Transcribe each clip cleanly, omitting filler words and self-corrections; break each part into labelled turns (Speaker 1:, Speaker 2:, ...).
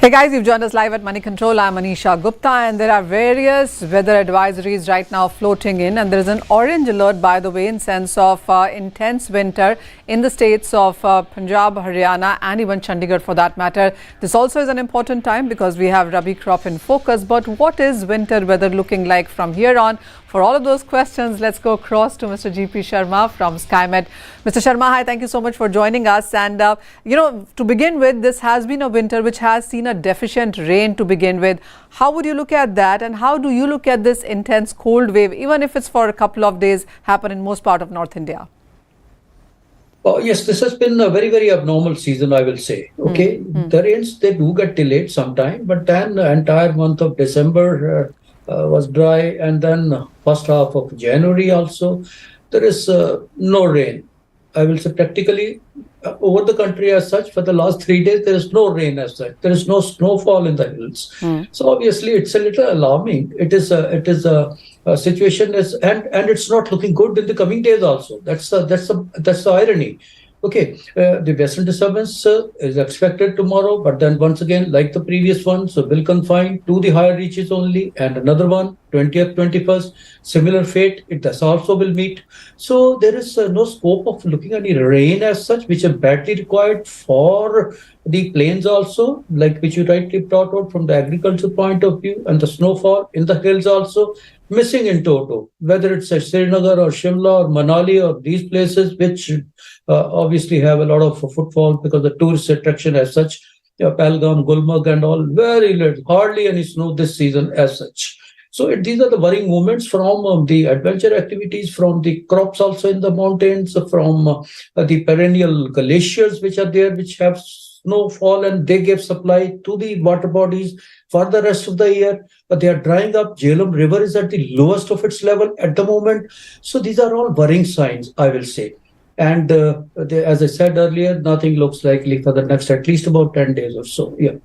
Speaker 1: Hey guys, you've joined us live at Moneycontrol. I'm Manisha Gupta, and there are various weather advisories right now floating in, and there is an orange alert, by the way, in sense of intense winter in the states of Punjab, Haryana and even Chandigarh for that matter. This also is an important time because we have Rabi crop in focus. But what is winter weather looking like from here on? For all of those questions, let's go across to Mr. G P Sharma from Skymet. Mr. Sharma, hi, thank you so much for joining us. And, to begin with, this has been a winter which has seen a deficient rain to begin with. How would you look at that? And how do you look at this intense cold wave, even if it's for a couple of days, happen in most part of North India?
Speaker 2: Oh, yes, this has been a very, very abnormal season, I will say. Okay, the rains, they do get delayed sometime, but then the entire month of December was dry, and then first half of January also, there is no rain. I will say practically over the country as such, for the last 3 days, there is no rain as such. There is no snowfall in the hills. So obviously, it's a little alarming. It is a situation and it's not looking good in the coming days also. That's the irony. Okay, the western disturbance is expected tomorrow, but then once again, like the previous one, so will confine to the higher reaches only, and another one, 20th, 21st, similar fate, it does also will meet. So there is no scope of looking at any rain as such, which are badly required for the plains also, like which you rightly brought out from the agricultural point of view, and the snowfall in the hills also missing in toto, whether it's Srinagar or Shimla or Manali or these places, which obviously have a lot of footfall because the tourist attraction as such, Pahalgam, Gulmarg and all, very little, hardly any snow this season as such. So these are the worrying moments from the adventure activities, from the crops also in the mountains, from the perennial glaciers which are there, which have snowfall, and they give supply to the water bodies for the rest of the year, but they are drying up. Jhelum River is at the lowest of its level at the moment. So these are all worrying signs, I will say. And as I said earlier, nothing looks likely for the next at least about 10 days or so. Yeah.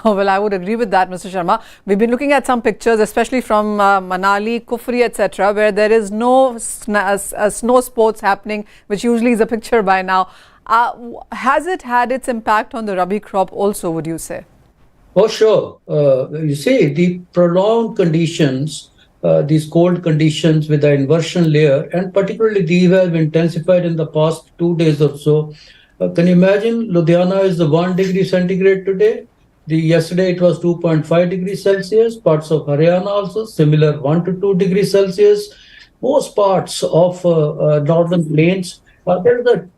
Speaker 1: Oh, well, I would agree with that, Mr. Sharma. We've been looking at some pictures, especially from Manali, Kufri, etc., where there is no snow sports happening, which usually is a picture by now. Has it had its impact on the Rabi crop also, would you say?
Speaker 2: For sure. You see, the prolonged conditions, these cold conditions with the inversion layer, and particularly these have intensified in the past 2 days or so. Can you imagine? Ludhiana is the 1 degree centigrade today. Yesterday it was 2.5 degrees Celsius. Parts of Haryana also similar 1 to 2 degrees Celsius. Most parts of northern plains, there's a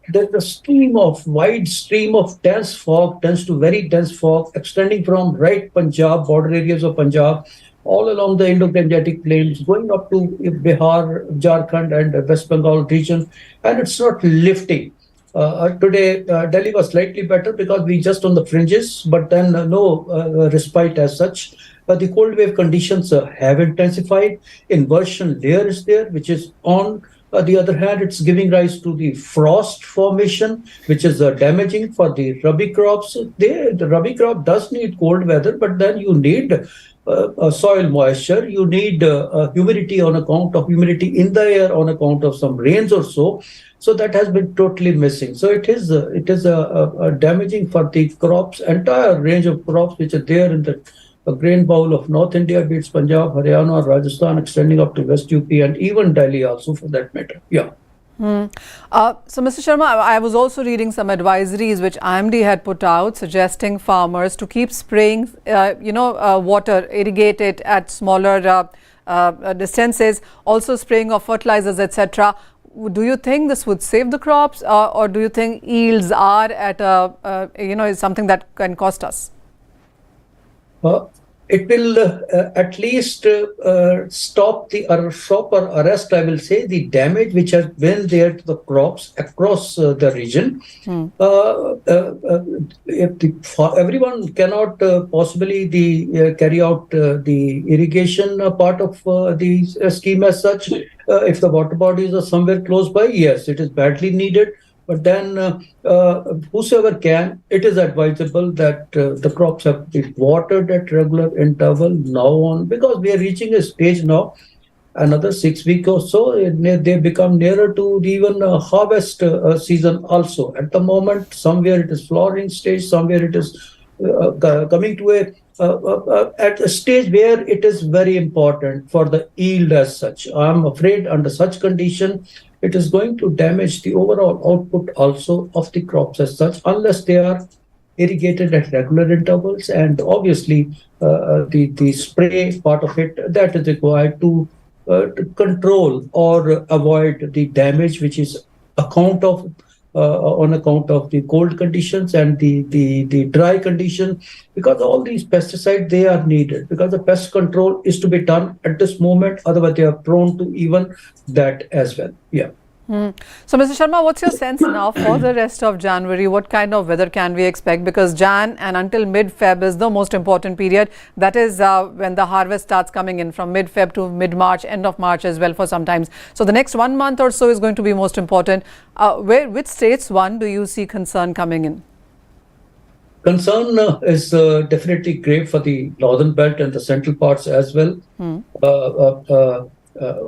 Speaker 2: wide stream of dense fog, dense to very dense fog, extending from right Punjab, border areas of Punjab, all along the Indo-Gangetic plains, going up to Bihar, Jharkhand and West Bengal region, and it's not lifting. Today, Delhi was slightly better because we just on the fringes, but then no respite as such. The cold wave conditions have intensified. Inversion layer is there, which is on. The other hand, it's giving rise to the frost formation, which is damaging for the Rabi crops. The Rabi crop does need cold weather, but then you need soil moisture, you need humidity on account of humidity in the air on account of some rains or so. So that has been totally missing. So it is damaging for the crops, entire range of crops which are there in the grain bowl of North India, be it Punjab, Haryana, or Rajasthan, extending up to West UP and even Delhi also for that matter. Yeah.
Speaker 1: So, Mr. Sharma, I was also reading some advisories which IMD had put out suggesting farmers to keep spraying, water, irrigate it at smaller distances, also spraying of fertilizers, etc. Do you think this would save the crops, or do you think yields are at is something that can cost us?
Speaker 2: It will at least stop or arrest, I will say, the damage which has been there to the crops across the region. Everyone cannot possibly carry out the irrigation part of the scheme as such. If the water bodies are somewhere close by, yes, it is badly needed. But then whosoever can, it is advisable that the crops have to be watered at regular interval now on, because we are reaching a stage now, another 6 weeks or so, they become nearer to the even harvest season also. At the moment, somewhere it is flowering stage, somewhere it is coming to at a stage where it is very important for the yield as such. I'm afraid under such condition, it is going to damage the overall output also of the crops as such, unless they are irrigated at regular intervals. And obviously, the spray part of it that is required to control or avoid the damage, which is on account of the cold conditions and the dry condition, because all these pesticides, they are needed, because the pest control is to be done at this moment, otherwise they are prone to even that as well. Yeah.
Speaker 1: So, Mr. Sharma, what's your sense now for the rest of January? What kind of weather can we expect? Because Jan and until mid-Feb is the most important period. That is when the harvest starts coming in, from mid-Feb to mid-March, end of March as well for sometimes. So, the next 1 month or so is going to be most important. Which states, one, do you see concern coming in?
Speaker 2: Concern is definitely grave for the northern belt and the central parts as well.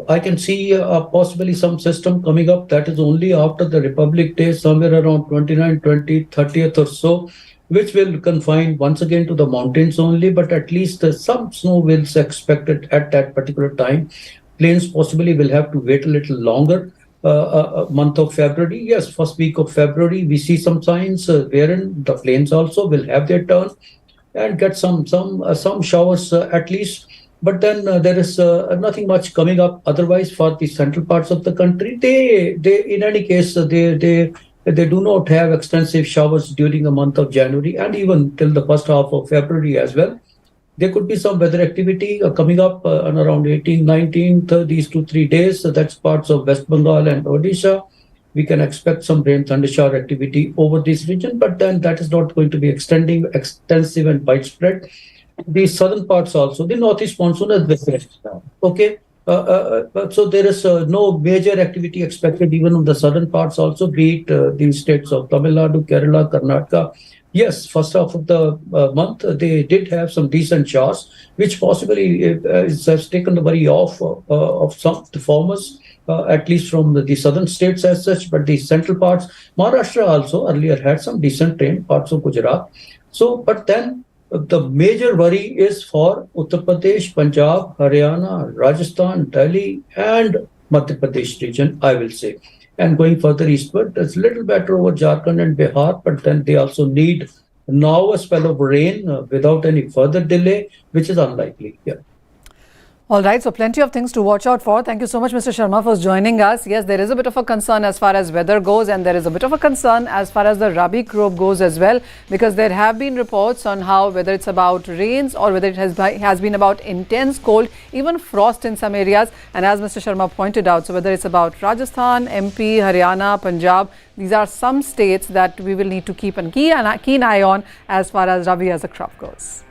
Speaker 2: I can see possibly some system coming up that is only after the Republic Day, somewhere around 29, 20, 30th or so, which will confine once again to the mountains only, but at least some snow will be expected at that particular time. Plains possibly will have to wait a little longer. Month of February, yes, first week of February, we see some signs wherein the plains also will have their turn and get some showers at least. But then there is nothing much coming up otherwise for the central parts of the country. They in any case, they do not have extensive showers during the month of January and even till the first half of February as well. There could be some weather activity coming up on around 18th, 19th, these 2-3 days. So that's parts of West Bengal and Odisha. We can expect some rain thundershower activity over this region, but then that is not going to be extensive and widespread. The southern parts also, the northeast monsoon has been now. Okay. So there is no major activity expected even in the southern parts also, be it the states of Tamil Nadu, Kerala, Karnataka. Yes, first half of the month, they did have some decent showers, which possibly has taken the worry off of some the farmers, at least from the southern states as such. But the central parts, Maharashtra also earlier had some decent rain, parts of Gujarat. So, but then the major worry is for Uttar Pradesh, Punjab, Haryana, Rajasthan, Delhi, and Madhya Pradesh region, I will say. And going further eastward, it's a little better over Jharkhand and Bihar, but then they also need now a spell of rain without any further delay, which is unlikely. Yeah.
Speaker 1: All right, so plenty of things to watch out for. Thank you so much, Mr. Sharma, for joining us. Yes, there is a bit of a concern as far as weather goes, and there is a bit of a concern as far as the Rabi crop goes as well, because there have been reports on how whether it's about rains or whether it has been about intense cold, even frost in some areas. And as Mr. Sharma pointed out, so whether it's about Rajasthan, MP, Haryana, Punjab, these are some states that we will need to keep a keen eye on as far as Rabi as a crop goes.